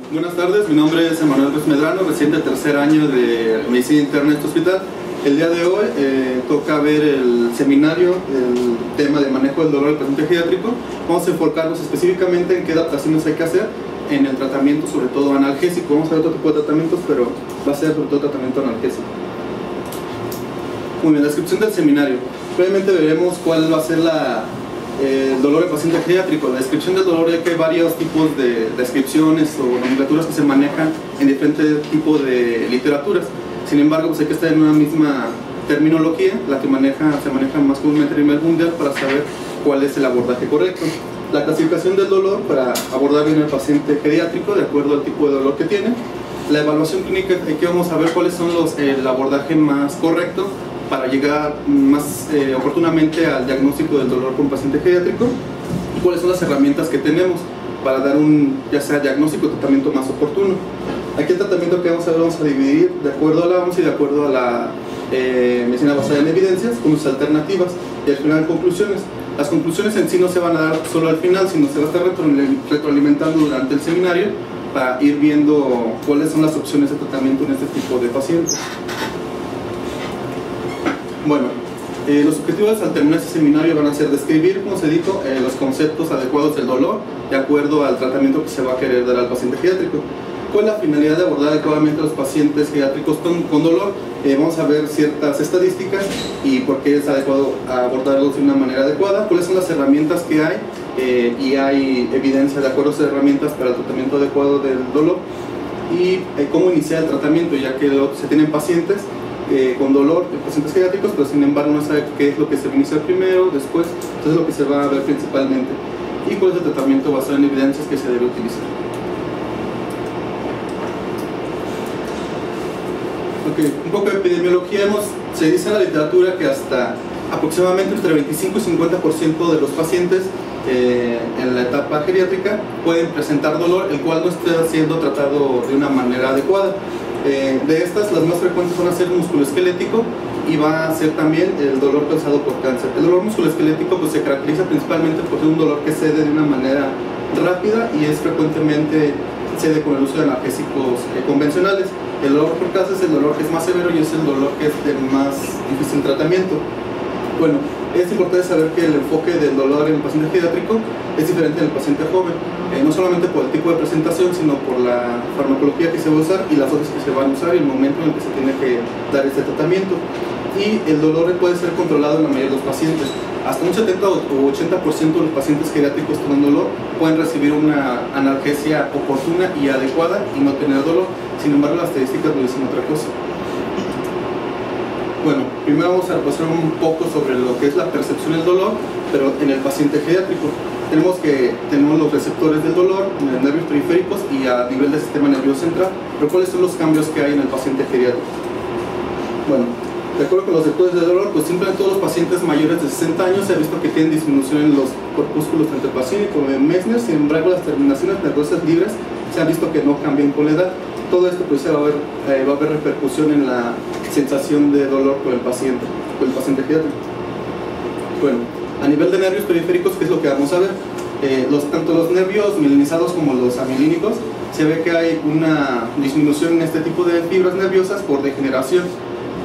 Buenas tardes, mi nombre es Emanuel Pérez Medrano, reciente tercer año de Medicina Interna en este hospital. El día de hoy toca ver el seminario, el tema de manejo del dolor del paciente geriátrico. Vamos a enfocarnos específicamente en qué adaptaciones hay que hacer en el tratamiento, sobre todo analgésico. Vamos a ver otro tipo de tratamientos, pero va a ser sobre todo tratamiento analgésico. Muy bien, la descripción del seminario. Previamente veremos cuál va a ser el dolor del paciente geriátrico. La descripción del dolor, ya que hay varios tipos de descripciones o nomenclaturas que se manejan en diferentes tipos de literaturas. Sin embargo, pues hay que estar en una misma terminología, la que se maneja más comúnmente a nivel mundial, para saber cuál es el abordaje correcto. La clasificación del dolor para abordar bien al paciente geriátrico de acuerdo al tipo de dolor que tiene. La evaluación clínica, aquí vamos a ver cuáles son el abordaje más correcto para llegar más oportunamente al diagnóstico del dolor con paciente geriátrico, y cuáles son las herramientas que tenemos para dar ya sea diagnóstico o tratamiento más oportuno. Aquí el tratamiento que vamos a dividir de acuerdo a la OMS y de acuerdo a la medicina basada en evidencias, con sus alternativas, y al final conclusiones. Las conclusiones en sí no se van a dar solo al final, sino se va a estar retroalimentando durante el seminario para ir viendo cuáles son las opciones de tratamiento en este tipo de pacientes. Bueno, los objetivos al terminar este seminario van a ser describir, como se dijo, los conceptos adecuados del dolor de acuerdo al tratamiento que se va a querer dar al paciente geriátrico. ¿Cuál es la finalidad de abordar adecuadamente a los pacientes geriátricos con dolor? Vamos a ver ciertas estadísticas y por qué es adecuado abordarlos de una manera adecuada. ¿Cuáles son las herramientas que hay? Y hay evidencia de acuerdo a esas herramientas para el tratamiento adecuado del dolor. Y cómo iniciar el tratamiento, ya que se tienen pacientes con dolor, pacientes geriátricos, pero sin embargo no sabe qué es lo que se va a iniciar primero, después. Entonces lo que se va a ver principalmente. Y cuál es el tratamiento basado en evidencias que se debe utilizar. Okay. Un poco de epidemiología. Se dice en la literatura que hasta aproximadamente entre 25 y 50% de los pacientes en la etapa geriátrica pueden presentar dolor, el cual no está siendo tratado de una manera adecuada. De estas, las más frecuentes van a ser musculoesquelético y va a ser también el dolor causado por cáncer. El dolor musculoesquelético pues, se caracteriza principalmente por ser un dolor que cede de una manera rápida y es frecuentemente cede con el uso de analgésicos convencionales. El dolor por cáncer es el dolor que es más severo y es el dolor que es de más difícil tratamiento. Bueno, es importante saber que el enfoque del dolor en el paciente geriátrico es diferente en el paciente joven, no solamente por el tipo de presentación, sino por la farmacología que se va a usar y las dosis que se van a usar y el momento en el que se tiene que dar este tratamiento. Y el dolor puede ser controlado en la mayoría de los pacientes. Hasta un 70 o 80% de los pacientes geriátricos con dolor pueden recibir una analgesia oportuna y adecuada y no tener dolor. Sin embargo, las estadísticas nos dicen otra cosa. Bueno, primero vamos a repasar un poco sobre lo que es la percepción del dolor, pero en el paciente geriátrico. Tenemos los receptores del dolor en los nervios periféricos y a nivel del sistema nervioso central. Pero ¿cuáles son los cambios que hay en el paciente geriátrico? Bueno, de acuerdo con los receptores del dolor, pues siempre en todos los pacientes mayores de 60 años se ha visto que tienen disminución en los corpúsculos anterpacínicos de Meissner. Sin embargo, las terminaciones nerviosas libres se han visto que no cambian con la edad. Todo esto pues va a haber repercusión en la sensación de dolor con el paciente geriátrico. Bueno, a nivel de nervios periféricos, ¿qué es lo que vamos a ver? Tanto los nervios mielinizados como los amilínicos, se ve que hay una disminución en este tipo de fibras nerviosas por degeneración,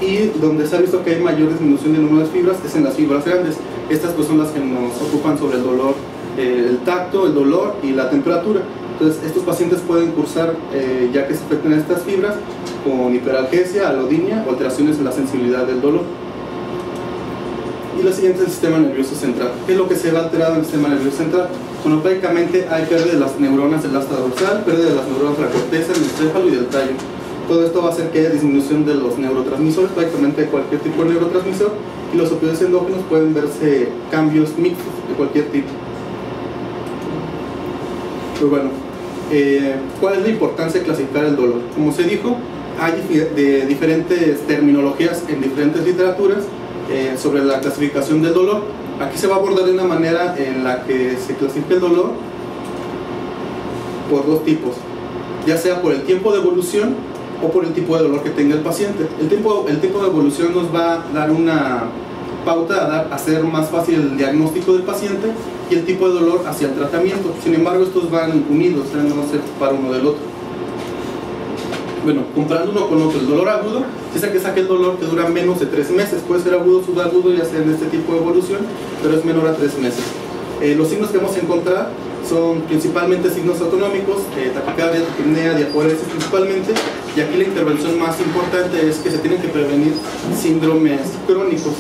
y donde se ha visto que hay mayor disminución del número de fibras es en las fibras grandes. Estas pues son las que nos ocupan sobre el dolor, el tacto, el dolor y la temperatura. Entonces estos pacientes pueden cursar, ya que se afectan estas fibras, con hiperalgesia, alodinia o alteraciones en la sensibilidad del dolor. Y lo siguiente es el sistema nervioso central. ¿Qué es lo que se va alterado en el sistema nervioso central? Bueno, prácticamente hay pérdida de las neuronas del asta dorsal, pérdida de las neuronas de la corteza, del encéfalo y del tallo. Todo esto va a hacer que haya disminución de los neurotransmisores, prácticamente de cualquier tipo de neurotransmisor, y los opioides endógenos pueden verse cambios mixtos de cualquier tipo. Pues bueno, ¿cuál es la importancia de clasificar el dolor? Como se dijo, hay diferentes terminologías en diferentes literaturas sobre la clasificación del dolor. Aquí se va a abordar de una manera en la que se clasifica el dolor por dos tipos, ya sea por el tiempo de evolución o por el tipo de dolor que tenga el paciente. El tiempo de evolución nos va a dar una pauta a hacer más fácil el diagnóstico del paciente, y el tipo de dolor hacia el tratamiento. Sin embargo, estos van unidos, no se separa uno del otro. Bueno, comparando uno con otro, el dolor agudo, dice que es aquel dolor que dura menos de 3 meses. Puede ser agudo, subagudo, ya sea en este tipo de evolución, pero es menor a 3 meses. Los signos que vamos a encontrar son principalmente signos autonómicos, taquicardia, taquipnea, diaporesis principalmente, y aquí la intervención más importante es que se tienen que prevenir síndromes crónicos.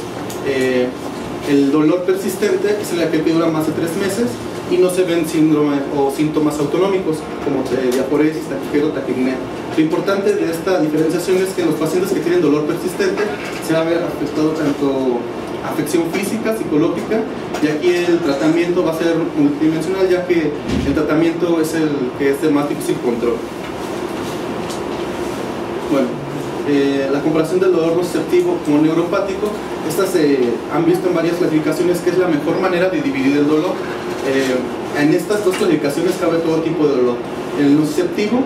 El dolor persistente es el que dura más de 3 meses y no se ven síndromes o síntomas autonómicos como diaporesis, taquicardia o taquipnea. Lo importante de esta diferenciación es que en los pacientes que tienen dolor persistente se va a ver afectado tanto afección física, psicológica, y aquí el tratamiento va a ser multidimensional, ya que el tratamiento es el que es de más difícil control. Bueno, la comparación del dolor nociceptivo con neuropático, estas se han visto en varias clasificaciones que es la mejor manera de dividir el dolor. En estas dos clasificaciones cabe todo tipo de dolor. El nociceptivo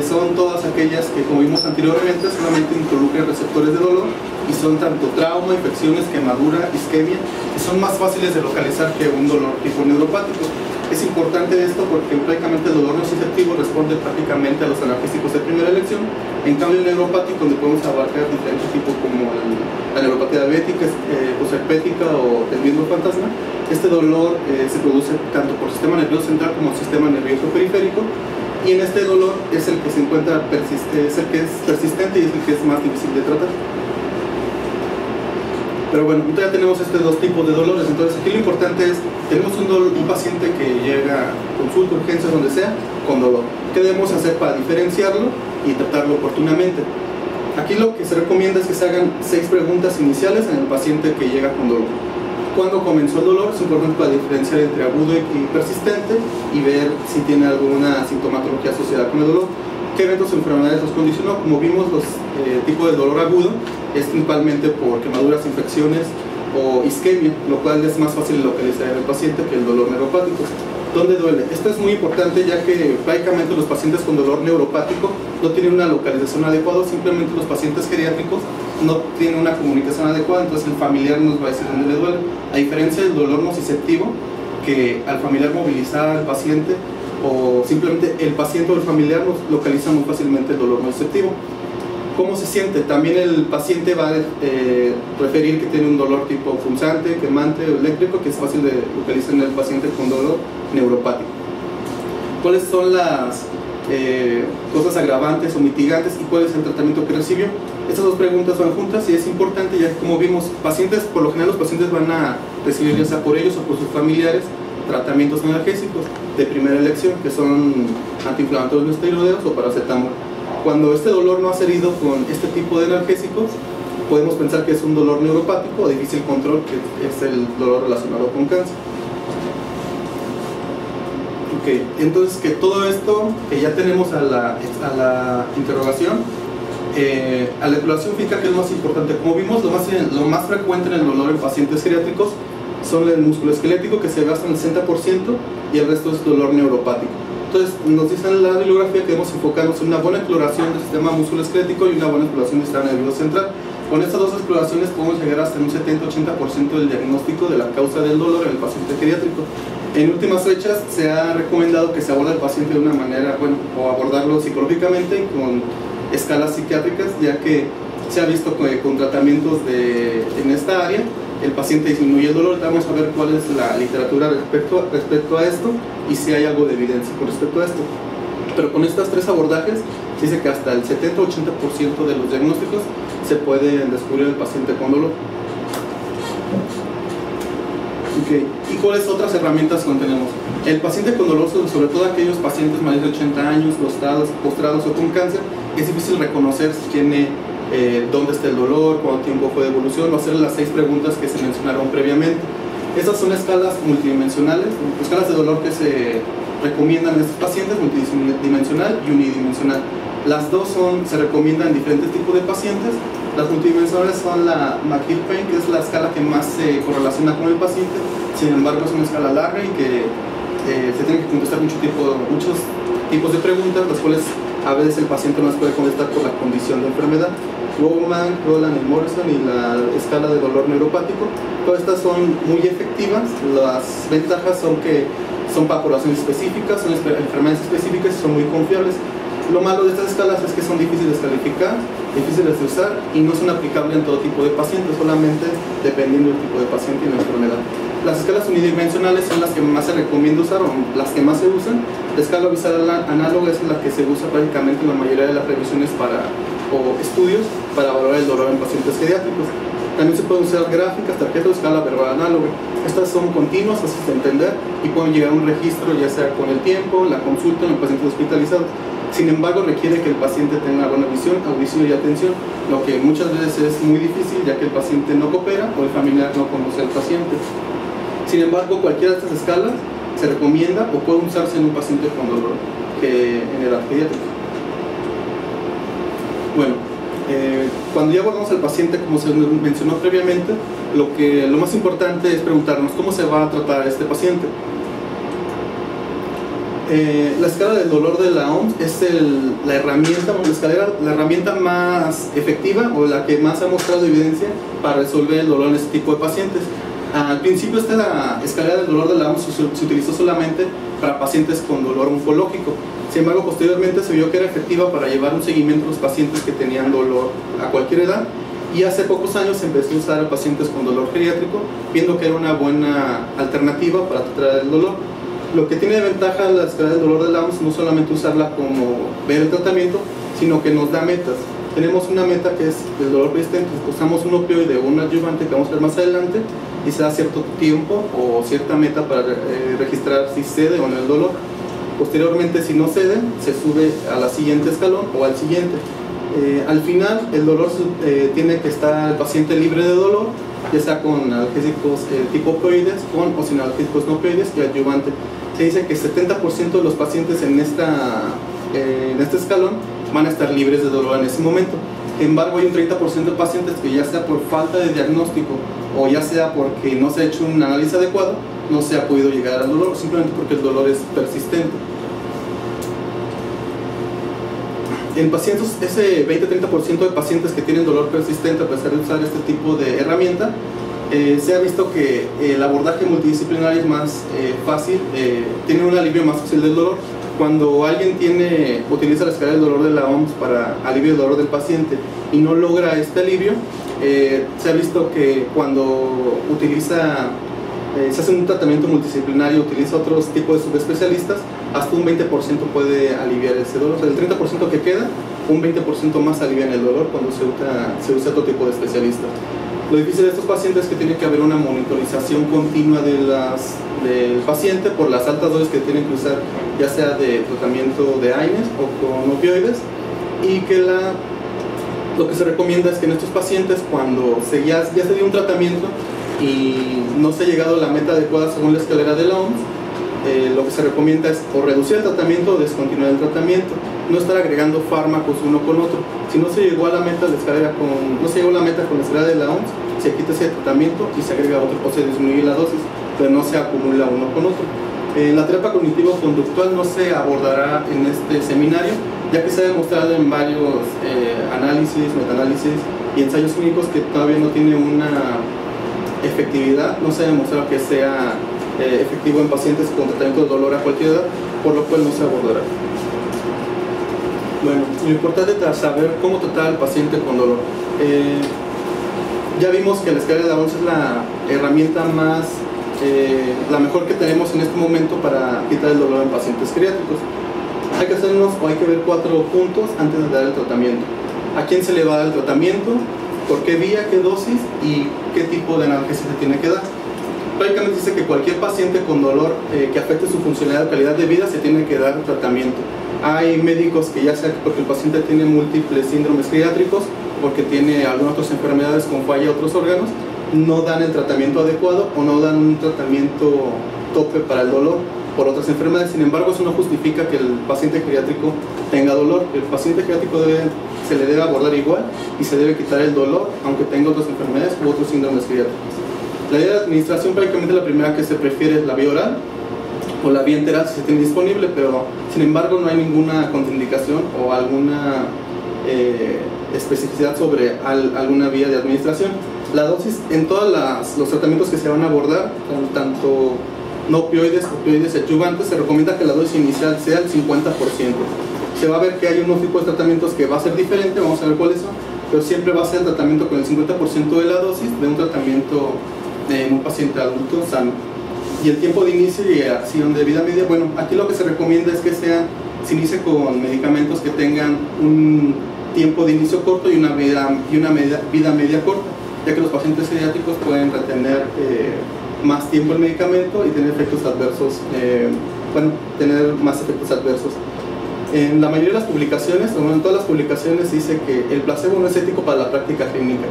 son todas aquellas que, como vimos anteriormente, solamente involucran receptores de dolor y son tanto trauma, infecciones, quemadura, isquemia, que son más fáciles de localizar que un dolor tipo neuropático. Es importante esto porque prácticamente el dolor nociceptivo responde prácticamente a los analgésicos de primera elección. En cambio, el neuropático, donde podemos abarcar diferentes tipos como la neuropatía diabética, posherpética o el mismo fantasma, este dolor se produce tanto por sistema nervioso central como sistema nervioso periférico. Y en este dolor es el que se encuentra es el que es persistente y es el que es más difícil de tratar. Pero bueno, ya tenemos estos dos tipos de dolores. Entonces aquí lo importante es, tenemos un paciente que llega a consulta, urgencia, donde sea, con dolor. ¿Qué debemos hacer para diferenciarlo y tratarlo oportunamente? Aquí lo que se recomienda es que se hagan 6 preguntas iniciales en el paciente que llega con dolor. ¿Cuándo comenzó el dolor? Es importante para diferenciar entre agudo y persistente y ver si tiene alguna sintomatología asociada con el dolor. ¿Qué eventos o enfermedades los condicionó? Como vimos, los tipos de dolor agudo es principalmente por quemaduras, infecciones o isquemia, lo cual es más fácil de localizar en el paciente que el dolor neuropático. ¿Dónde duele? Esto es muy importante, ya que prácticamente los pacientes con dolor neuropático no tienen una localización adecuada, simplemente los pacientes geriátricos no tienen una comunicación adecuada, entonces el familiar nos va a decir dónde le duele. A diferencia del dolor nociceptivo, que al familiar movilizar al paciente o simplemente el paciente o el familiar nos localiza muy fácilmente el dolor nociceptivo. ¿Cómo se siente? También el paciente va a referir que tiene un dolor tipo punzante, quemante o eléctrico, que es fácil de localizar en el paciente con dolor neuropático. ¿Cuáles son las cosas agravantes o mitigantes y cuál es el tratamiento que recibió? Estas dos preguntas van juntas y es importante, ya que como vimos, pacientes, por lo general los pacientes van a recibir ya sea por ellos o por sus familiares tratamientos analgésicos de primera elección, que son antiinflamatorios no esteroideos o paracetamol. Cuando este dolor no ha cedido con este tipo de analgésicos, podemos pensar que es un dolor neuropático o difícil control, que es el dolor relacionado con cáncer. Okay. Entonces, que todo esto que ya tenemos a la interrogación, a la evaluación física, que es más importante. Como vimos, lo más frecuente en el dolor en pacientes geriátricos son el musculoesquelético, que se gasta en el 60%, y el resto es dolor neuropático. Entonces, nos dicen en la bibliografía que debemos enfocarnos en una buena exploración del sistema musculoesquelético y una buena exploración del sistema nervioso central. Con estas dos exploraciones podemos llegar hasta un 70-80% del diagnóstico de la causa del dolor en el paciente geriátrico. En últimas fechas se ha recomendado que se aborde al paciente de una manera, bueno, o abordarlo psicológicamente con escalas psiquiátricas, ya que se ha visto que con tratamientos en esta área el paciente disminuye el dolor. Vamos a ver cuál es la literatura respecto a esto y si hay algo de evidencia con respecto a esto. Pero con estos 3 abordajes se dice que hasta el 70-80% de los diagnósticos se puede descubrir el paciente con dolor. Okay. ¿Y cuáles otras herramientas tenemos? El paciente con dolor, sobre todo aquellos pacientes mayores de 80 años, postrados o con cáncer, es difícil reconocer si tiene dónde está el dolor, cuánto tiempo fue de evolución, o hacer las 6 preguntas que se mencionaron previamente. Estas son escalas multidimensionales, escalas de dolor que se recomiendan en estos pacientes, multidimensional y unidimensional. Las dos se recomiendan en diferentes tipos de pacientes. Las multidimensionales son la McGill-Pain, que es la escala que más se correlaciona con el paciente. Sin embargo, es una escala larga y que se tienen que contestar muchos tipos de preguntas, las cuales a veces el paciente no las puede contestar por la condición de enfermedad. Bowman, Roland y Morrison, y la escala de dolor neuropático. Todas estas son muy efectivas. Las ventajas son que son para poblaciones específicas, son enfermedades específicas y son muy confiables. Lo malo de estas escalas es que son difíciles de calificar, difíciles de usar y no son aplicables en todo tipo de pacientes, solamente dependiendo del tipo de paciente y la enfermedad. Las escalas unidimensionales son las que más se recomienda usar o las que más se usan. La escala visual análoga es la que se usa prácticamente en la mayoría de las revisiones o estudios para valorar el dolor en pacientes pediátricos. También se pueden usar gráficas, tarjetas de escala verbal análoga. Estas son continuas, fáciles de entender y pueden llegar a un registro ya sea con el tiempo, la consulta en el paciente hospitalizado. Sin embargo, requiere que el paciente tenga buena visión, audición y atención, lo que muchas veces es muy difícil ya que el paciente no coopera o el familiar no conoce al paciente. Sin embargo, cualquiera de estas escalas se recomienda o puede usarse en un paciente con dolor en edad pediátrica. Bueno, cuando ya abordamos al paciente, como se mencionó previamente, lo más importante es preguntarnos cómo se va a tratar a este paciente. La escala del dolor de la OMS es la herramienta más efectiva o la que más ha mostrado evidencia para resolver el dolor en este tipo de pacientes. Al principio esta escala del dolor de la OMS se utilizó solamente para pacientes con dolor oncológico. Sin embargo, posteriormente se vio que era efectiva para llevar un seguimiento a los pacientes que tenían dolor a cualquier edad, y hace pocos años se empezó a usar a pacientes con dolor geriátrico, viendo que era una buena alternativa para tratar el dolor. Lo que tiene de ventaja la escala del dolor de la OMS no solamente usarla como ver el tratamiento, sino que nos da metas. Tenemos una meta que es el dolor persistente, usamos un opioide o un adyuvante que vamos a ver más adelante y se da cierto tiempo o cierta meta para registrar si cede o no el dolor. Posteriormente, si no cede, se sube a la siguiente escalón o al siguiente. Al final, el dolor tiene que estar el paciente libre de dolor, ya sea con analgésicos tipo opioides, con o sin analgésicos no opioides y adyuvante. Se dice que 70% de los pacientes en este escalón van a estar libres de dolor en ese momento. Sin embargo, hay un 30% de pacientes que ya sea por falta de diagnóstico o ya sea porque no se ha hecho un análisis adecuado, no se ha podido llegar al dolor, simplemente porque el dolor es persistente. En pacientes, ese 20-30% de pacientes que tienen dolor persistente a pesar de usar este tipo de herramienta, se ha visto que el abordaje multidisciplinario es más fácil, tiene un alivio más fácil del dolor. Cuando alguien utiliza la escala del dolor de la OMS para alivio del dolor del paciente y no logra este alivio, se ha visto que cuando se hace un tratamiento multidisciplinario, utiliza otros tipos de subespecialistas, hasta un 20% puede aliviar ese dolor. O sea, del 30% que queda, un 20% más alivia el dolor cuando se usa otro tipo de especialista. Lo difícil de estos pacientes es que tiene que haber una monitorización continua del paciente por las altas dosis que tienen que usar, ya sea de tratamiento de AINES o con opioides, y que lo que se recomienda es que en estos pacientes, cuando ya se dio un tratamiento y no se ha llegado a la meta adecuada según la escalera de la OMS, lo que se recomienda es o reducir el tratamiento o descontinuar el tratamiento, no estar agregando fármacos uno con otro. Si no se llegó a la meta con la escalera de la OMS, se quita ese tratamiento y se agrega otro o se disminuye la dosis, pero no se acumula uno con otro. La terapia cognitivo-conductual no se abordará en este seminario, ya que se ha demostrado en varios análisis, metaanálisis y ensayos clínicos que todavía no tiene una efectividad, no se ha demostrado que sea efectivo en pacientes con tratamiento de dolor a cualquier edad, por lo cual no se abordará. Bueno, lo importante es saber cómo tratar al paciente con dolor. Ya vimos que la escala de la OMS es la herramienta la mejor que tenemos en este momento para quitar el dolor en pacientes geriátricos. Hay que hay que ver 4 puntos antes de dar el tratamiento. ¿A quién se le va a dar el tratamiento? ¿Por qué vía? ¿Qué dosis? ¿Y qué tipo de analgésico se tiene que dar? Prácticamente dice que cualquier paciente con dolor que afecte su funcionalidad o calidad de vida se tiene que dar tratamiento. Hay médicos que ya sea porque el paciente tiene múltiples síndromes geriátricos, porque tiene algunas otras enfermedades con falla de otros órganos, no dan el tratamiento adecuado o no dan un tratamiento tope para el dolor por otras enfermedades. Sin embargo, eso no justifica que el paciente geriátrico tenga dolor. El paciente geriátrico se le debe abordar igual y se debe quitar el dolor aunque tenga otras enfermedades u otros síndromes geriátricos. La vía de administración, prácticamente la primera que se prefiere es la vía oral o la vía enteral si se tiene disponible, pero sin embargo no hay ninguna contraindicación o alguna especificidad sobre alguna vía de administración. La dosis en todos los tratamientos que se van a abordar, tanto no opioides y adyuvantes, se recomienda que la dosis inicial sea el 50%. se va a ver que hay unos tipos de tratamientos que va a ser diferente, vamos a ver cuáles son, pero siempre va a ser el tratamiento con el 50% de la dosis de un tratamiento en un paciente adulto sano. Y el tiempo de inicio y acción de vida media, bueno, aquí lo que se recomienda es que se inicie con medicamentos que tengan un tiempo de inicio corto y una vida media corta, ya que los pacientes pediátricos pueden retener más tiempo el medicamento y tener efectos adversos, tener más efectos adversos. En la mayoría de las publicaciones, o en todas las publicaciones, dice que el placebo no es ético para la práctica clínica.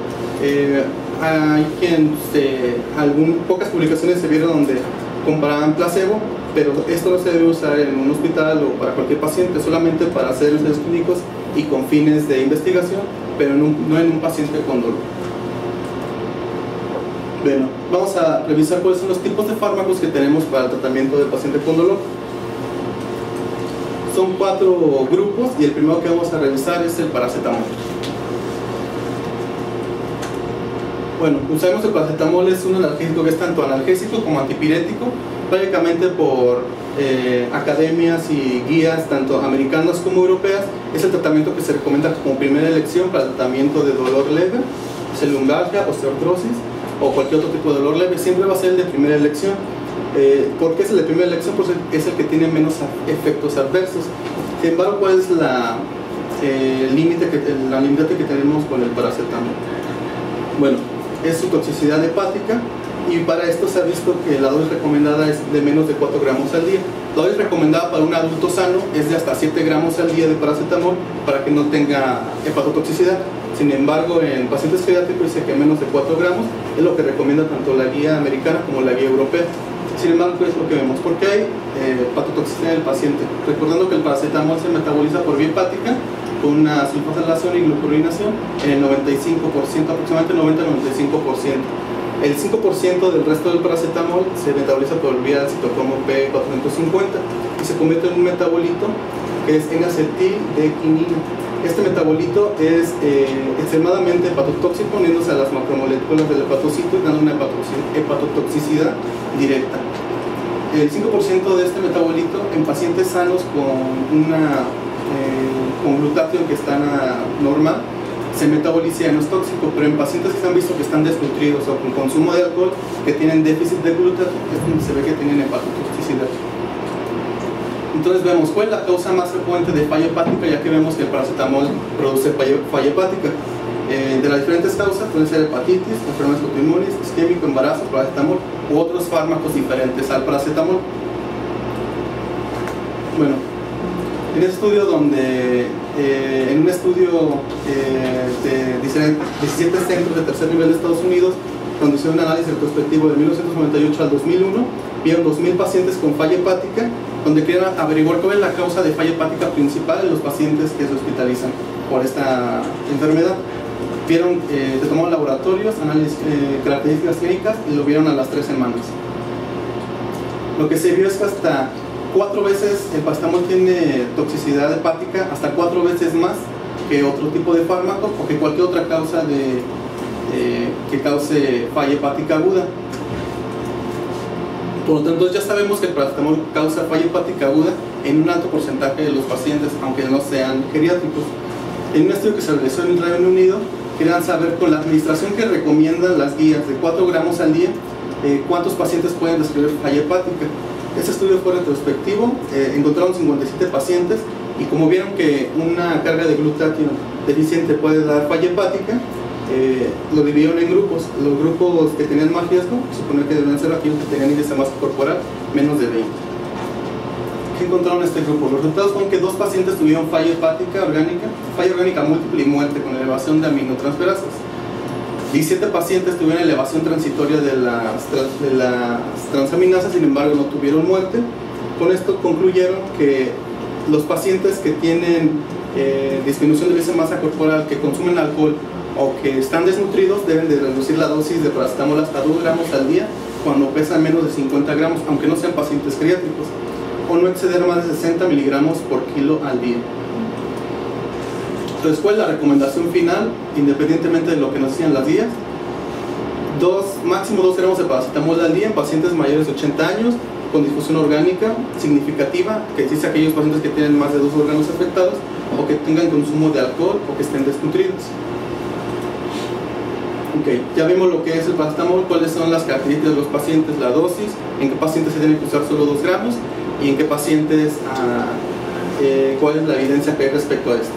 Hay pocas publicaciones se vieron donde comparaban placebo, pero esto no se debe usar en un hospital o para cualquier paciente, solamente para hacer ensayos clínicos y con fines de investigación, pero no en un paciente con dolor. Bueno, vamos a revisar cuáles son los tipos de fármacos que tenemos para el tratamiento del paciente con dolor. Son 4 grupos y el primero que vamos a revisar es el paracetamol. Bueno, sabemos que el paracetamol es un analgésico que es tanto analgésico como antipirético, prácticamente por academias y guías tanto americanas como europeas. Es el tratamiento que se recomienda como primera elección para el tratamiento de dolor leve, lumbalgia, osteoartrosis o cualquier otro tipo de dolor leve. Siempre va a ser el de primera elección. ¿Por qué es el de primera elección? Porque es el que tiene menos efectos adversos. Sin embargo, ¿cuál es la limitante que tenemos con el paracetamol? Bueno, es su toxicidad hepática, y para esto se ha visto que la dosis recomendada es de menos de 4 gramos al día. La dosis recomendada para un adulto sano es de hasta 7 gramos al día de paracetamol para que no tenga hepatotoxicidad. Sin embargo, en pacientes pediátricos dice que menos de 4 gramos es lo que recomienda tanto la guía americana como la guía europea. Sin embargo, ¿qué es lo que vemos? Porque hay hepatotoxicidad en el paciente. Recordando que el paracetamol se metaboliza por vía hepática con una sulfosalación y glucurinación en el 95%, aproximadamente 90-95%. El 5% del resto del paracetamol se metaboliza por vía del citocromo P450 y se convierte en un metabolito que es N-acetil-D-quinina. Este metabolito es extremadamente hepatotóxico, uniéndose a las macromoléculas del hepatocito y dando una hepatotoxicidad directa. El 5% de este metabolito en pacientes sanos con glutatión que está normal se metaboliza y no es tóxico, pero en pacientes que se han visto que están desnutridos o con consumo de alcohol, que tienen déficit de glutatión, es donde se ve que tienen hepatotoxicidad. Entonces vemos cuál es la causa más frecuente de falla hepática, ya que vemos que el paracetamol produce falla hepática. De las diferentes causas pueden ser hepatitis, enfermedades autoinmunes, isquémico, embarazo, paracetamol u otros fármacos diferentes al paracetamol. Bueno, en un estudio de 17 centros de tercer nivel de Estados Unidos, donde hicieron un análisis retrospectivo de 1998 al 2001, vieron 2.000 pacientes con falla hepática, donde querían averiguar cuál es la causa de falla hepática principal en los pacientes que se hospitalizan por esta enfermedad. Se tomaron laboratorios, análisis, características clínicas, y lo vieron a las 3 semanas. Lo que se vio es que hasta 4 veces el paracetamol tiene toxicidad hepática, hasta 4 veces más que otro tipo de fármaco o que cualquier otra causa que cause falla hepática aguda. Por lo tanto, ya sabemos que el paracetamol causa falla hepática aguda en un alto porcentaje de los pacientes, aunque no sean geriátricos. En un estudio que se realizó en el Reino Unido, querían saber con la administración que recomiendan las guías de 4 gramos al día, cuántos pacientes pueden describir falla hepática. Este estudio fue retrospectivo, encontraron 57 pacientes y como vieron que una carga de glutatión deficiente puede dar falla hepática, lo dividieron en grupos. Los grupos que tenían más riesgo, supone que deben ser aquellos que tenían índice de masa corporal menos de 20. ¿Qué encontraron en este grupo? Los resultados fueron que 2 pacientes tuvieron falla orgánica múltiple y muerte con elevación de aminotransferasas. 17 pacientes tuvieron elevación transitoria de las transaminasas, sin embargo no tuvieron muerte. Con esto concluyeron que los pacientes que tienen disminución de índice de masa corporal, que consumen alcohol o que están desnutridos, deben de reducir la dosis de paracetamol hasta 2 gramos al día cuando pesan menos de 50 gramos, aunque no sean pacientes geriátricos, o no exceder más de 60 miligramos por kilo al día. Entonces, ¿cuál es la recomendación final? Independientemente de lo que nos decían las guías, máximo 2 gramos de paracetamol al día en pacientes mayores de 80 años con difusión orgánica significativa, que dice aquellos pacientes que tienen más de 2 órganos afectados, o que tengan consumo de alcohol o que estén desnutridos. Okay, ya vimos lo que es el paracetamol, cuáles son las características de los pacientes, la dosis, en qué pacientes se tiene que usar solo 2 gramos y en qué pacientes, cuál es la evidencia que hay respecto a esto.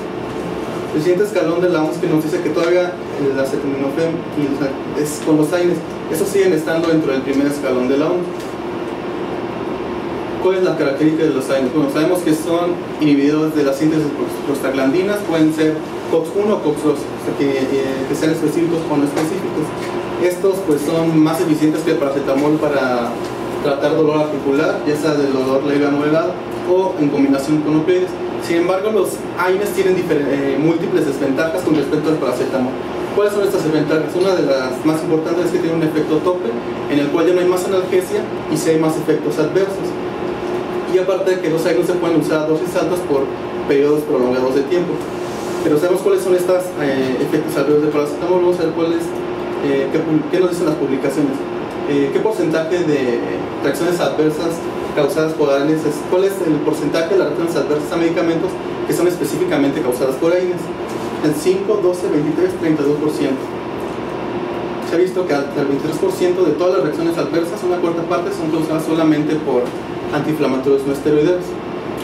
El siguiente escalón de la OMS que nos dice que todavía el acetaminofén y con los AINES, esos siguen estando dentro del primer escalón de la OMS. ¿Cuál es la característica de los AINES? Bueno, sabemos que son inhibidores de la síntesis de prostaglandinas, pueden ser COX-1 o COX-2, o sea que sean específicos o no específicos. Estos pues son más eficientes que el paracetamol para tratar dolor articular, ya sea del dolor leve a moderado o en combinación con opioides. Sin embargo, los AINES tienen múltiples desventajas con respecto al paracetamol. ¿Cuáles son estas desventajas? Una de las más importantes es que tiene un efecto tope, en el cual ya no hay más analgesia y sí hay más efectos adversos. Y aparte de que los AINES se pueden usar a dosis altas por periodos prolongados de tiempo. Pero sabemos cuáles son estos efectos adversos de paracetamol. Vamos a ver qué nos dicen las publicaciones. ¿Qué porcentaje de reacciones adversas causadas por AINES? ¿Cuál es el porcentaje de las reacciones adversas a medicamentos que son específicamente causadas por AINES? El 5, 12, 23, 32%. Se ha visto que hasta el 23% de todas las reacciones adversas, una cuarta parte, son causadas solamente por antiinflamatorios no esteroideos.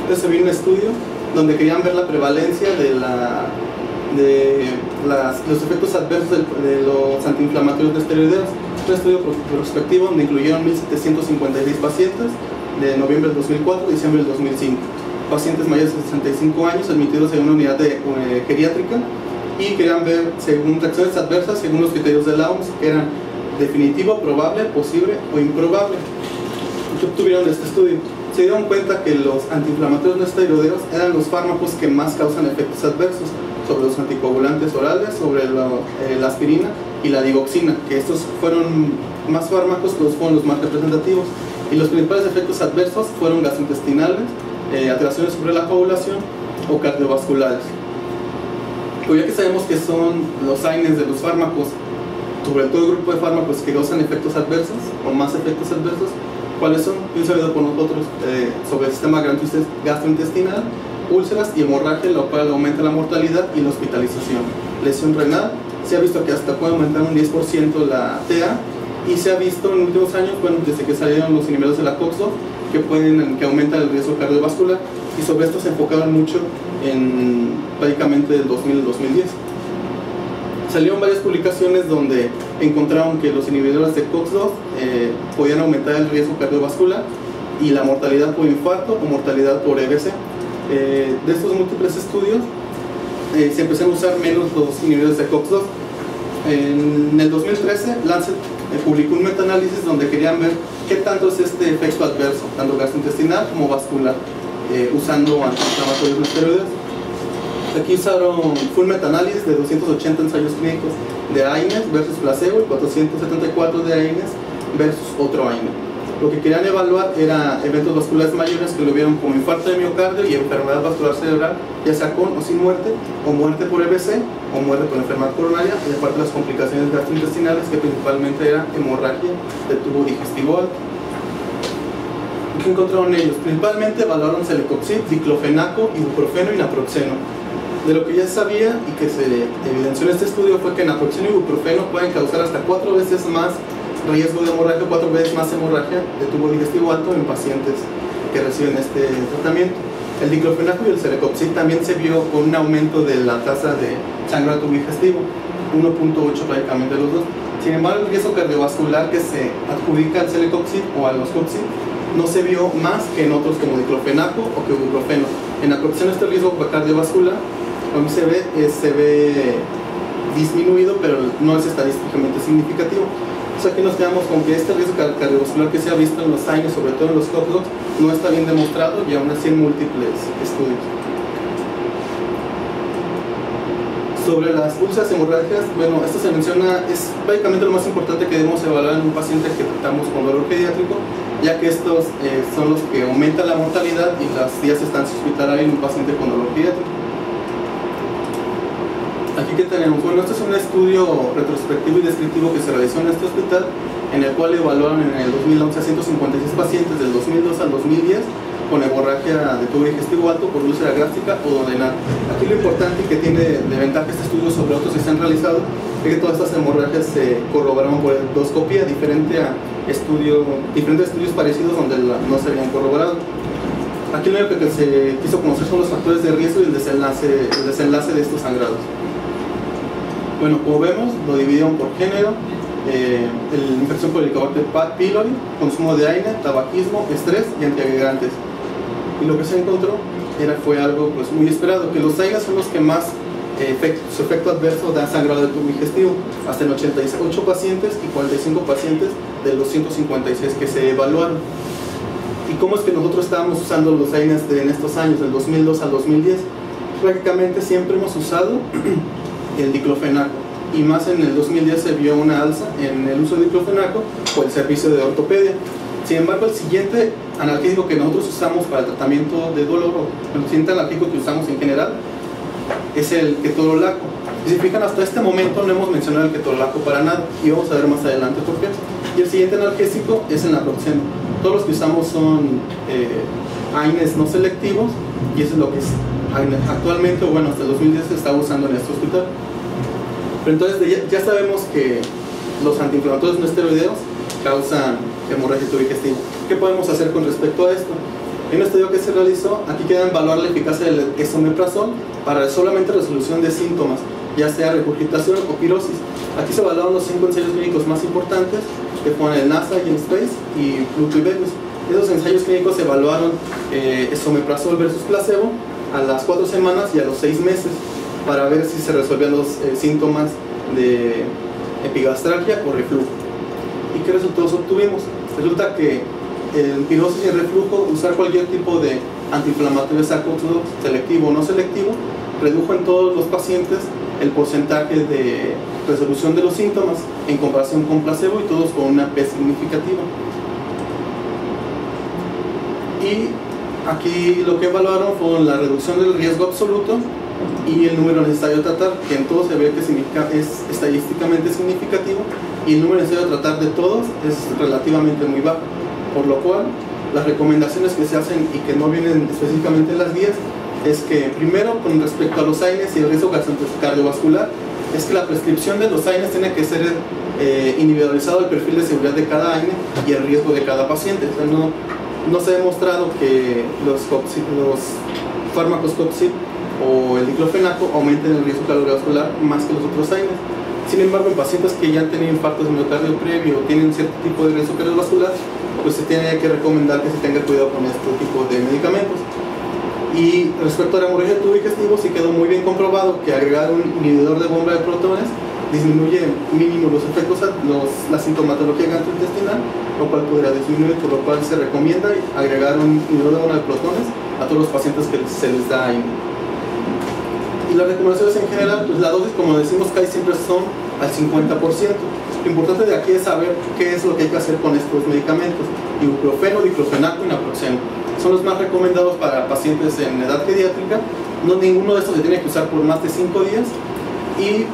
Entonces se vio un estudio donde querían ver la prevalencia de los efectos adversos de los antiinflamatorios no esteroideos. Un estudio prospectivo donde incluyeron 1.756 pacientes de noviembre del 2004 a diciembre del 2005. Pacientes mayores de 65 años admitidos en una unidad geriátrica, y querían ver según reacciones adversas según los criterios de la OMS, que eran definitivo, probable, posible o improbable. ¿Qué obtuvieron de este estudio? Se dieron cuenta que los antiinflamatorios no esteroideos eran los fármacos que más causan efectos adversos sobre los anticoagulantes orales, sobre la aspirina y la digoxina, que estos fueron más fármacos, pero fueron los más representativos. Y los principales efectos adversos fueron gastrointestinales, alteraciones sobre la coagulación o cardiovasculares. Pero ya que sabemos que son los AINES de los fármacos, sobre todo el grupo de fármacos que causan efectos adversos o más efectos adversos, ¿cuáles son? Bien sabido por nosotros sobre el sistema gastrointestinal, úlceras y hemorragia, lo cual aumenta la mortalidad y la hospitalización. Lesión renal, se ha visto que hasta puede aumentar un 10% la TA, y se ha visto en los últimos años, bueno, desde que salieron los inhibidores de la COX-2, que aumentan el riesgo cardiovascular, y sobre esto se enfocaron mucho prácticamente del 2000 al 2010. Salieron varias publicaciones donde encontraron que los inhibidores de COX-2 podían aumentar el riesgo cardiovascular y la mortalidad por infarto o mortalidad por EBC. De estos múltiples estudios se empezaron a usar menos los inhibidores de COX-2. En el 2013 Lancet publicó un metaanálisis donde querían ver qué tanto es este efecto adverso, tanto gastrointestinal como vascular, usando antiinflamatorios no esteroideos. Aquí fue un metaanálisis de 280 ensayos clínicos de AINES versus placebo y 474 de AINES versus otro AINES. Lo que querían evaluar era eventos vasculares mayores que lo vieron como infarto de miocardio y enfermedad vascular cerebral, ya sea con o sin muerte, o muerte por EBC, o muerte por enfermedad coronaria, y aparte las complicaciones gastrointestinales, que principalmente era hemorragia del tubo digestivo alto. ¿Qué encontraron ellos? Principalmente evaluaron celecoxib, diclofenaco, ibuprofeno y naproxeno. De lo que ya sabía y que se evidenció en este estudio fue que naproxeno y ibuprofeno pueden causar hasta 4 veces más riesgo de hemorragia, 4 veces más hemorragia de tubo digestivo alto en pacientes que reciben este tratamiento. El diclofenaco y el celecoxib también se vio con un aumento de la tasa de sangrado tubo digestivo, 1.8 prácticamente los dos. Sin embargo, el riesgo cardiovascular que se adjudica al celecoxib o a los coxib no se vio más que en otros como diclofenaco o que ibuprofeno. En naproxeno este riesgo cardiovascular a mí se ve disminuido, pero no es estadísticamente significativo. Entonces aquí nos quedamos con que este riesgo cardiovascular que se ha visto en los AINES, sobre todo en los COX-2, no está bien demostrado y aún así en múltiples estudios. Sobre las úlceras hemorrágicas, bueno, esto se menciona, es básicamente lo más importante que debemos evaluar en un paciente que tratamos con dolor pediátrico, ya que estos son los que aumentan la mortalidad y las días de estancia hospitalaria en un paciente con dolor pediátrico. Aquí que tenemos, bueno, este es un estudio retrospectivo y descriptivo que se realizó en este hospital, en el cual evaluaron en el 2011 a 156 pacientes del 2002 al 2010 con hemorragia de tubo digestivo alto por úlcera gástrica o duodenal. Aquí lo importante y que tiene de ventaja este estudio sobre otros que se han realizado es que todas estas hemorragias se corroboraron por endoscopía, diferentes estudios parecidos donde no se habían corroborado. Aquí lo único que se quiso conocer son los factores de riesgo y el desenlace de estos sangrados. Bueno, como vemos, lo dividieron por género, infección por Helicobacter pylori, consumo de AINE, tabaquismo, estrés y antiagregantes. Y lo que se encontró fue algo pues, muy esperado, que los AINE son los que más su efecto adverso da sangrado del tubo digestivo, hasta en 88 pacientes y 45 pacientes de los 156 que se evaluaron. ¿Y cómo es que nosotros estábamos usando los AINES en estos años, del 2002 al 2010? Prácticamente siempre hemos usado el diclofenaco, y más en el 2010 se vio una alza en el uso de diclofenaco por el servicio de ortopedia. Sin embargo, el siguiente analgésico que nosotros usamos para el tratamiento de dolor, o el siguiente analgésico que usamos en general, es el ketorolaco. Si se fijan, hasta este momento no hemos mencionado el ketorolaco para nada, y vamos a ver más adelante por qué. Y el siguiente analgésico es el naproxeno. Todos los que usamos son AINES no selectivos, y eso es lo que es actualmente, o bueno, hasta el 2010 se está usando en este hospital. Pero entonces ya sabemos que los antiinflamatorios no esteroideos causan hemorragia tubo digestivo. ¿Qué podemos hacer con respecto a esto? En un estudio que se realizó, aquí queda evaluar la eficacia del esomeprazol para solamente resolución de síntomas, ya sea regurgitación o pirosis. Aquí se evaluaron los 5 ensayos clínicos más importantes, que fueron el NASA y el SPACE y Pluto y Venus. Esos ensayos clínicos evaluaron esomeprazol versus placebo a las 4 semanas y a los 6 meses para ver si se resolvían los síntomas de epigastralgia o reflujo. ¿Y qué resultados obtuvimos? Resulta que en pirosis y en reflujo, usar cualquier tipo de antiinflamatorio acuoso, selectivo o no selectivo, redujo en todos los pacientes el porcentaje de resolución de los síntomas en comparación con placebo, y todos con una P significativa. Y aquí lo que evaluaron fue la reducción del riesgo absoluto y el número necesario de tratar, que en todos se ve que es estadísticamente significativo, y el número necesario de tratar de todos es relativamente muy bajo, por lo cual las recomendaciones que se hacen y que no vienen específicamente en las guías es que primero, con respecto a los AINES y el riesgo cardiovascular, es que la prescripción de los AINES tiene que ser individualizado el perfil de seguridad de cada AINE y el riesgo de cada paciente. O sea, no se ha demostrado que los fármacos COPSIB o el diclofenaco aumenten el riesgo cardiovascular más que los otros AINES. Sin embargo, en pacientes que ya han tenido infartos de miocardio previo o tienen cierto tipo de riesgo cardiovascular, pues se tiene que recomendar que se tenga cuidado con este tipo de medicamentos. Y respecto a la hemorragia de tubo digestivo, sí quedó muy bien comprobado que agregar un inhibidor de bomba de protones disminuye mínimo los efectos, la sintomatología gastrointestinal, lo cual podría disminuir, por lo cual se recomienda agregar un inhibidor de bomba de protones a todos los pacientes que se les da AINE. Y las recomendaciones en general, pues la dosis, como decimos, casi siempre son al 50%. Lo importante de aquí es saber qué es lo que hay que hacer con estos medicamentos: ibuprofeno, diclofenaco y naproxeno. Son los más recomendados para pacientes en edad pediátrica. No, ninguno de estos se tiene que usar por más de 5 días. Y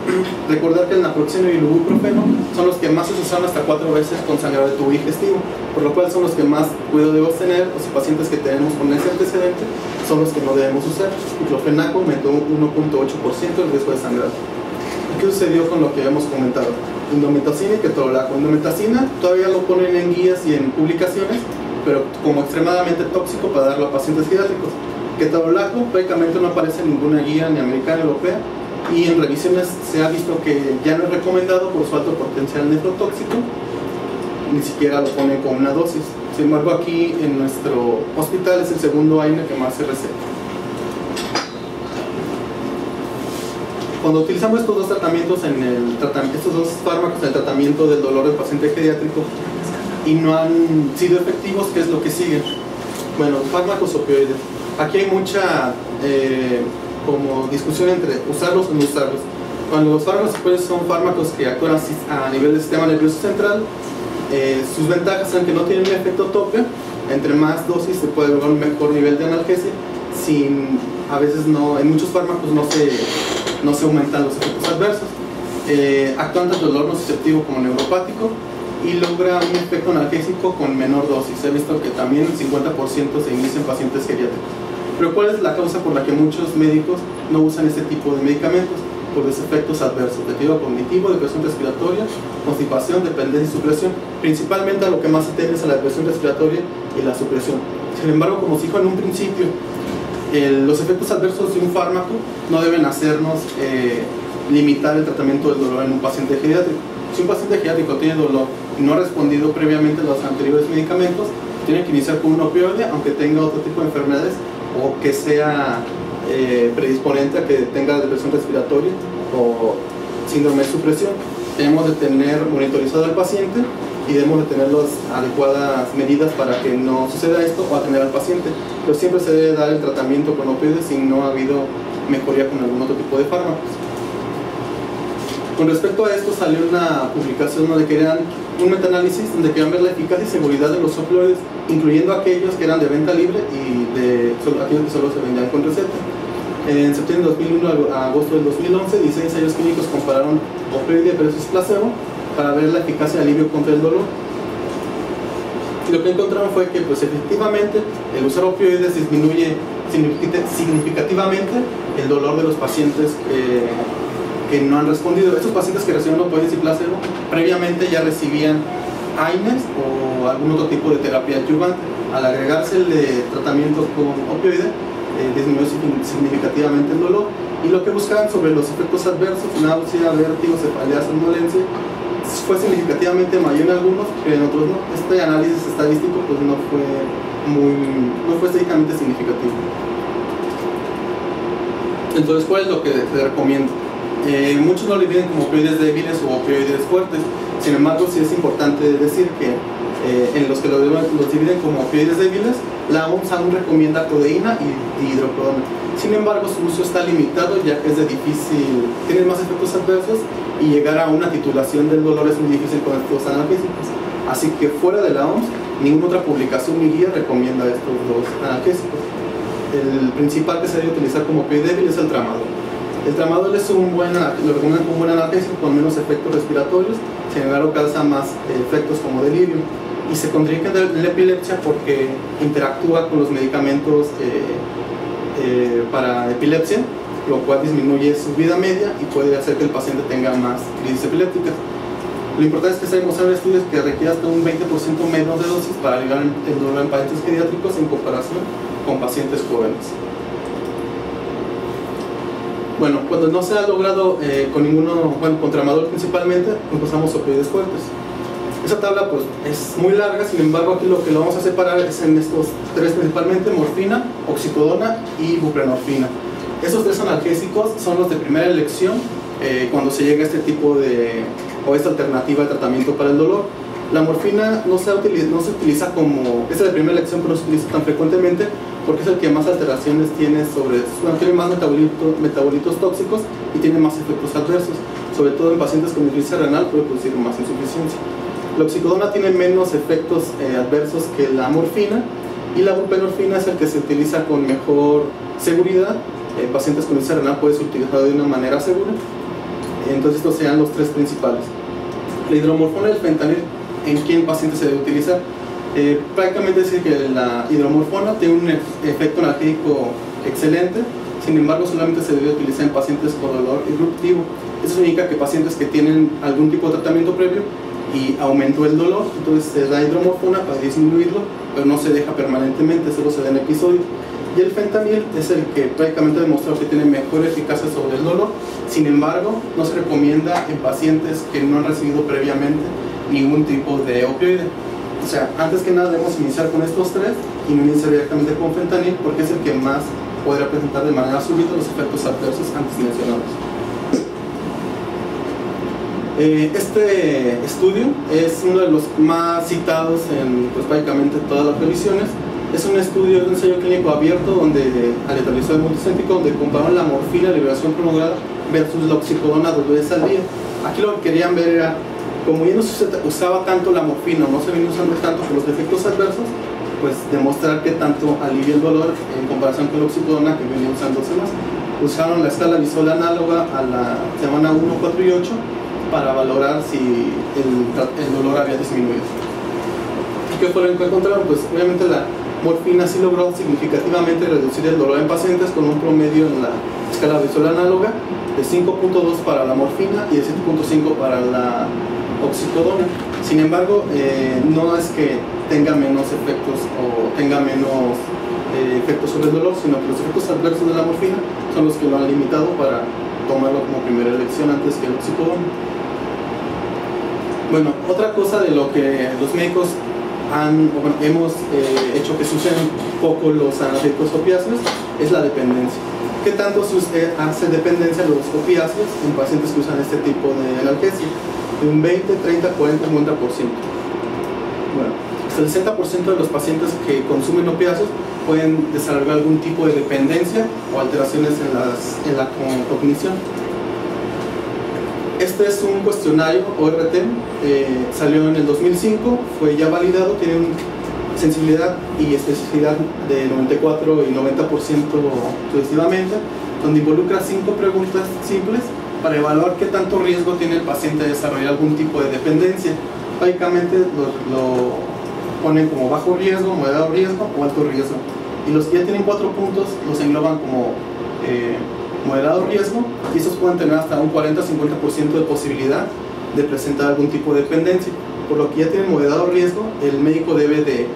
recordar que el naproxeno y el ibuprofeno son los que más se usan hasta 4 veces con sangrado de tubo digestivo, por lo cual son los que más cuidado debemos tener. Los pacientes que tenemos con ese antecedente son los que no debemos usar. Diclofenaco aumentó 1.8% el riesgo de sangrado. ¿Qué sucedió con lo que habíamos comentado? Indometacina y ketorolaco. Indometacina todavía lo ponen en guías y en publicaciones, pero como extremadamente tóxico para darlo a pacientes pediátricos. Ketorolaco prácticamente no aparece en ninguna guía, ni americana ni europea, y en revisiones se ha visto que ya no es recomendado por su alto potencial nefrotóxico, ni siquiera lo ponen con una dosis. Sin embargo, aquí en nuestro hospital es el segundo AINE que más se receta. Cuando utilizamos estos dos tratamientos estos dos fármacos en el tratamiento del dolor del paciente pediátrico y no han sido efectivos, ¿qué es lo que sigue? Bueno, fármacos opioides. Aquí hay mucha como discusión entre usarlos o no usarlos. Cuando los fármacos opioides son fármacos que actúan a nivel del sistema nervioso central, sus ventajas son que no tienen un efecto tope. Entre más dosis se puede lograr un mejor nivel de analgesia. A veces no, en muchos fármacos no se no se aumentan los efectos adversos. Actúa tanto el dolor nociceptivo como neuropático y logra un efecto analgésico con menor dosis. Se ha visto que también el 50% se inicia en pacientes geriátricos. Pero ¿cuál es la causa por la que muchos médicos no usan este tipo de medicamentos? Por los efectos adversos: deterioro cognitivo, depresión respiratoria, constipación, dependencia y supresión. Principalmente a lo que más se teme es a la depresión respiratoria y la supresión. Sin embargo, como se dijo en un principio, los efectos adversos de un fármaco no deben hacernos limitar el tratamiento del dolor en un paciente geriátrico. Si un paciente geriátrico tiene dolor y no ha respondido previamente a los anteriores medicamentos, tiene que iniciar con un opioide, aunque tenga otro tipo de enfermedades o que sea predisponente a que tenga depresión respiratoria o síndrome de supresión. Tenemos de tener monitorizado al paciente y debemos de tener las adecuadas medidas para que no suceda esto o atender al paciente. Pero siempre se debe dar el tratamiento con opioides si no ha habido mejoría con algún otro tipo de fármacos. Con respecto a esto, salió una publicación donde querían un metaanálisis donde querían ver la eficacia y seguridad de los opioides, incluyendo aquellos que eran de venta libre y aquellos que solo se vendían con receta. En septiembre de 2001 a agosto del 2011, 16 ensayos clínicos compararon opioide versus placebo para ver la eficacia de alivio contra el dolor. Y lo que encontraron fue que, pues, efectivamente, el usar opioides disminuye significativamente el dolor de los pacientes que no han respondido. Estos pacientes que recibieron opioides y placebo previamente ya recibían AINES o algún otro tipo de terapia adyuvante. Al agregarse el tratamiento con opioide, disminuyó significativamente el dolor, y lo que buscaban sobre los efectos adversos, náusea, vértigo, cefalea, somnolencia, fue significativamente mayor en algunos, pero en otros no. Este análisis estadístico pues no fue estadísticamente significativo. Entonces, ¿cuál es lo que te recomiendo? Muchos no lo dividen como opioides débiles o opioides fuertes. Sin embargo, sí es importante decir que en los que los dividen como opioides débiles, la OMS aún recomienda codeína y hidrocodona. Sin embargo, su uso está limitado, ya que es tiene más efectos adversos, y llegar a una titulación del dolor es muy difícil con estos analgésicos. Así que fuera de la OMS, ninguna otra publicación ni guía recomienda estos dos analgésicos. El principal que se debe utilizar como opioide débil es el tramadol. El tramadol es lo recomiendan como un buen analgésico con menos efectos respiratorios, sin embargo causa más efectos como delirio, y se contraindica en la epilepsia porque interactúa con los medicamentos para epilepsia, lo cual disminuye su vida media y puede hacer que el paciente tenga más crisis epilépticas. Lo importante es que se ha demostrado en estudios que requiere hasta un 20% menos de dosis para aliviar el dolor en pacientes pediátricos en comparación con pacientes jóvenes. Bueno, cuando no se ha logrado con tramadol principalmente, pues usamos opioides fuertes. Esa tabla pues es muy larga, sin embargo aquí lo que lo vamos a separar es en estos tres principalmente: morfina, oxicodona y buprenorfina. Esos tres analgésicos son los de primera elección cuando se llega a este tipo o esta alternativa de tratamiento para el dolor. La morfina no se utiliza como, es de primera elección, pero no se utiliza tan frecuentemente porque es el que más alteraciones tiene tiene más metabolitos tóxicos y tiene más efectos adversos, sobre todo en pacientes con insuficiencia renal puede producir más insuficiencia. La oxicodona tiene menos efectos adversos que la morfina, y la buprenorfina es el que se utiliza con mejor seguridad. En pacientes con insuficiencia renal puede ser utilizado de una manera segura. Entonces estos serían los tres principales. La hidromorfona y el fentanil, ¿en qué paciente se debe utilizar? Prácticamente decir que la hidromorfona tiene un efecto analgésico excelente, sin embargo solamente se debe utilizar en pacientes con dolor irruptivo. Eso significa que pacientes que tienen algún tipo de tratamiento previo y aumentó el dolor, entonces se da hidromorfona para disminuirlo, pero no se deja permanentemente, solo se da en episodios. Y el fentanil es el que prácticamente ha demostrado que tiene mejor eficacia sobre el dolor. Sin embargo, no se recomienda en pacientes que no han recibido previamente ningún tipo de opioide. O sea, antes que nada debemos iniciar con estos tres y no iniciar directamente con fentanil, porque es el que más podrá presentar de manera súbita los efectos adversos antes mencionados. Este estudio es uno de los más citados en prácticamente todas las revisiones. Es un estudio de un ensayo clínico abierto donde aleatorizado multicéntrico, donde compararon la morfina, liberación prolongada, versus la oxicodona 2 veces al día. Aquí lo que querían ver era, como ya no se usaba tanto la morfina, no se venía usando tanto por los efectos adversos, pues demostrar que tanto alivia el dolor en comparación con la oxicodona, que venía usándose más. Usaron la escala visual análoga a la semana 1, 4 y 8 para valorar si el dolor había disminuido. ¿Qué fue lo que encontraron? Pues obviamente la morfina sí logró significativamente reducir el dolor en pacientes con un promedio en la escala visual análoga de 5.2 para la morfina y de 7.5 para la oxicodona. Sin embargo, no es que tenga menos efectos o tenga menos efectos sobre el dolor, sino que los efectos adversos de la morfina son los que lo han limitado para tomarlo como primera elección antes que el oxicodona. Bueno, otra cosa de lo que los médicos hemos hecho que se usen poco los analgésicos opiáceos es la dependencia. ¿Qué tanto se hace dependencia de los opiáceos en pacientes que usan este tipo de analgesia? De un 20, 30, 40, 50%. Bueno, hasta el 60% de los pacientes que consumen opiáceos pueden desarrollar algún tipo de dependencia o alteraciones en la cognición. Este es un cuestionario ORT, salió en el 2005, fue ya validado, tiene una sensibilidad y especificidad de 94 y 90% sucesivamente, donde involucra 5 preguntas simples para evaluar qué tanto riesgo tiene el paciente de desarrollar algún tipo de dependencia. Básicamente lo ponen como bajo riesgo, moderado riesgo o alto riesgo. Y los que ya tienen 4 puntos los engloban como moderado riesgo, y estos pueden tener hasta un 40-50% de posibilidad de presentar algún tipo de dependencia. Por lo que ya tienen moderado riesgo, el médico debe de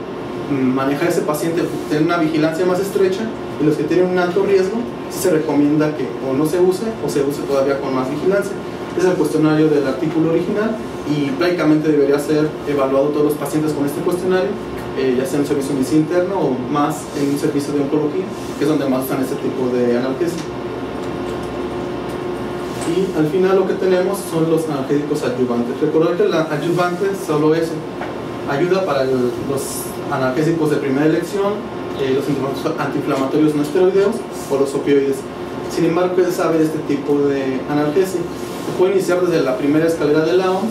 manejar a ese paciente, tener una vigilancia más estrecha, y los que tienen un alto riesgo se recomienda que o no se use o se use todavía con más vigilancia. Es el cuestionario del artículo original y prácticamente debería ser evaluado todos los pacientes con este cuestionario, ya sea en un servicio de medicina interna o más en un servicio de oncología, que es donde más usan este tipo de analgesia. Y al final lo que tenemos son los analgésicos adyuvantes. Recordar que el adyuvante solo es ayuda para los analgésicos de primera elección, los antiinflamatorios no esteroideos o los opioides. Sin embargo, ¿qué se sabe de este tipo de analgesia? Se puede iniciar desde la primera escalera de la OMS,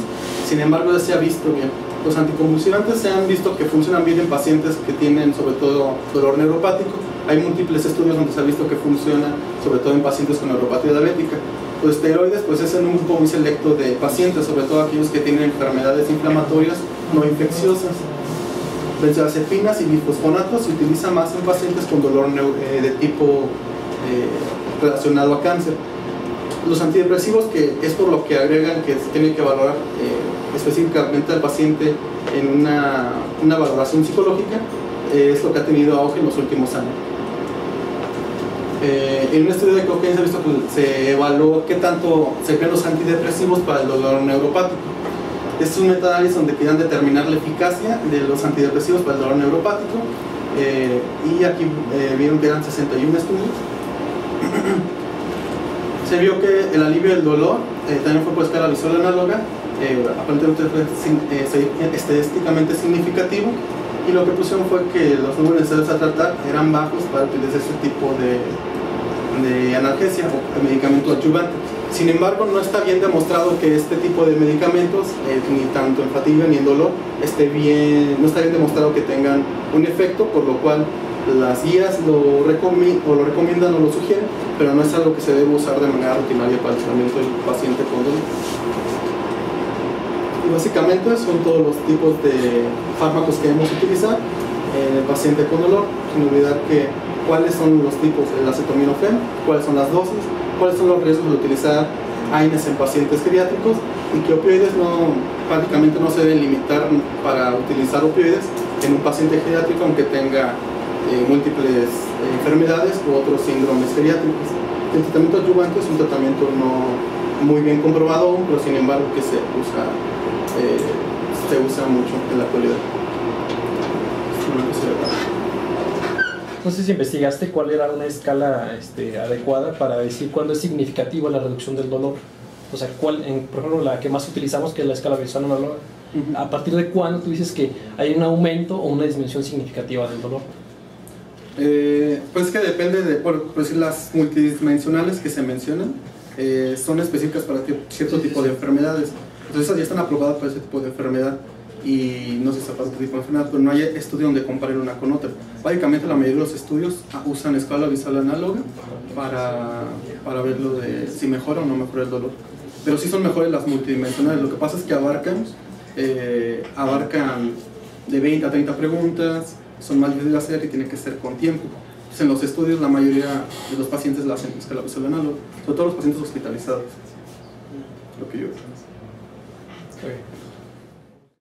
sin embargo ya se ha visto bien. Los anticonvulsivantes se han visto que funcionan bien en pacientes que tienen sobre todo dolor neuropático. Hay múltiples estudios donde se ha visto que funciona sobre todo en pacientes con neuropatía diabética. Los esteroides pues es en un grupo muy selecto de pacientes, sobre todo aquellos que tienen enfermedades inflamatorias no infecciosas. Benzodiazepinas y bifosfonatos se utiliza más en pacientes con dolor de tipo relacionado a cáncer. Los antidepresivos, que es por lo que agregan que se tiene que valorar específicamente al paciente en una valoración psicológica, es lo que ha tenido auge en los últimos años. En un estudio de Cochrane se ha visto que se evaluó qué tanto se crean los antidepresivos para el dolor neuropático. Este es un metaanálisis donde querían determinar la eficacia de los antidepresivos para el dolor neuropático, y aquí vieron que eran 61 estudios. Se vio que el alivio del dolor también fue por escala visual análoga, aparentemente fue estadísticamente significativo, y lo que pusieron fue que los números necesarios a tratar eran bajos para utilizar este tipo de analgesia o medicamento adyuvante. Sin embargo, no está bien demostrado que este tipo de medicamentos, ni tanto en fatiga ni en dolor, no está bien demostrado que tengan un efecto, por lo cual las guías lo recomiendan o lo sugieren, pero no es algo que se debe usar de manera rutinaria para el tratamiento del paciente con dolor. Y básicamente son todos los tipos de fármacos que debemos utilizar en el paciente con dolor, sin olvidar que cuáles son los tipos del acetaminofén, cuáles son las dosis, cuáles son los riesgos de utilizar AINES en pacientes geriátricos, y que opioides prácticamente no se deben limitar para utilizar opioides en un paciente geriátrico aunque tenga múltiples enfermedades u otros síndromes geriátricos. El tratamiento adyuvante es un tratamiento no muy bien comprobado aún, pero sin embargo que se usa mucho en la actualidad. No sé si investigaste cuál era una escala adecuada para decir cuándo es significativa la reducción del dolor. O sea, por ejemplo, la que más utilizamos, que es la escala visual análoga, ¿a partir de cuándo tú dices que hay un aumento o una disminución significativa del dolor? Pues que depende de, pues las multidimensionales que se mencionan son específicas para cierto tipo de enfermedades. Entonces esas ya están aprobadas para ese tipo de enfermedad. y no se sepa otro tipo de enfermedad, pero no hay estudio donde comparen una con otra. Básicamente la mayoría de los estudios usan escala visual análoga para ver lo de si mejora o no mejora el dolor. Pero sí son mejores las multidimensionales. Lo que pasa es que abarcan de 20 a 30 preguntas, son más difíciles de hacer y tienen que ser con tiempo. Entonces, en los estudios la mayoría de los pacientes la hacen en escala visual análoga, sobre todo los pacientes hospitalizados. Lo que yo... Okay.